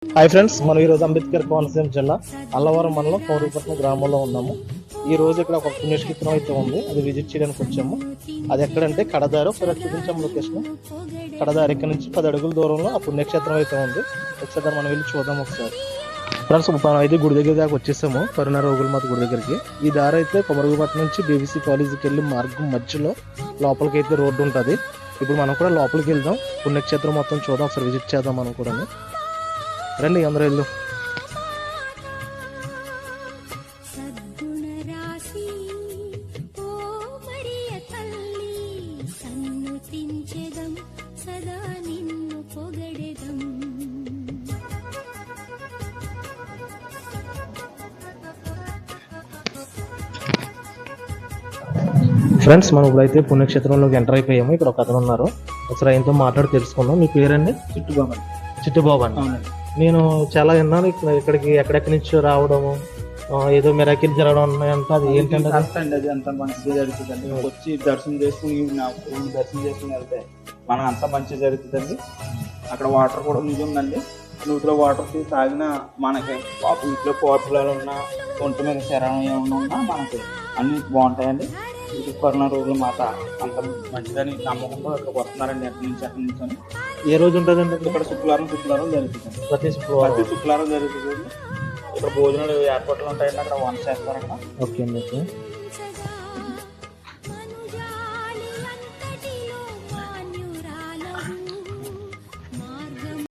Hi friends, మనం ఈరోజు అంబేద్కర్ కోనసీమ జిల్లా అల్లవరం మండలం పౌరుపట్నం గ్రామంలో ఉన్నాము. ఈ రోజు ఇక్కడ ఒక పుణ్యక్షేత్రం అయితే ఉంది, అది విజిట్ చేయడానికి వచ్చాము. అది ఎక్కడంటే కడదారి. ఒకసారి చూపించాము లొకేషన్. కడదారి ఇక్కడ నుంచి 10 అడుగుల దూరంలో ఆ పుణ్యక్షేత్రం అయితే ఉంది. ఒకసారి మనం వెళ్ళి చూద్దాం. ఒకసారి ఫ్రెండ్స్, మనం అయితే గుడి దగ్గర దాకా వచ్చేసాము, కరుణ రోగులమాత గుడి దగ్గరికి. ఈ దారి అయితే కొమరుగుపట్నం నుంచి బీబీసీ కాలేజీకి వెళ్ళి మార్గం మధ్యలో లోపలికి అయితే రోడ్డు ఉంటుంది. ఇప్పుడు మనం కూడా లోపలికి వెళ్దాం, పుణ్యక్షేత్రం మొత్తం చూద్దాం, ఒకసారి విజిట్ చేద్దాం మనం కూడా. రండి అందరూ వెళ్దాం. ఫ్రెండ్స్, మనం ఇప్పుడైతే పుణ్యక్షేత్రంలోకి ఎంటర్ అయిపోయాము. ఇక్కడ ఒక అతను ఉన్నారు, ఒకసారి ఆయనతో మాట్లాడి తెలుసుకుందాం. మీ పేరండి? చిట్టుబాబు అండి. నేను చాలా విన్నాను ఇక్కడికి ఎక్కడెక్కడి నుంచి రావడము, ఏదో మిరాకిల్ జరగడం ఉన్నాయంటే అది ఏంటంటే అది అంత మంచిగా జరుగుతుందండి. వచ్చి దర్శనం చేసుకుని దర్శనం చేసుకుని వెళ్తే మనం అంత మంచిగా జరుగుతుందండి. అక్కడ వాటర్ కూడా ఉందండి. నూతిలో వాటర్ తాగిన మనకి ఇంట్లో పోర్పులలో ఉన్న ఒంటి మీద శరణం ఏమన్నా ఉన్నా మనకి అన్ని బాగుంటాయండి. ఇది కరుణ రోజులు మాత అంత మంచిదని నమ్మకంతో ఇక్కడికి వస్తున్నారండి. అక్కడి నుంచి ఏ రోజు ఉంటుందండి ఇక్కడ? శుక్రవారం జరుగుతుంది. ప్రతి శుక్రవారం జరుగుతుంది. ఇక్కడ భోజనాలు ఏర్పాట్లు ఉంటాయండి. అక్కడ వంట చేస్తారంట. ఓకే అండి.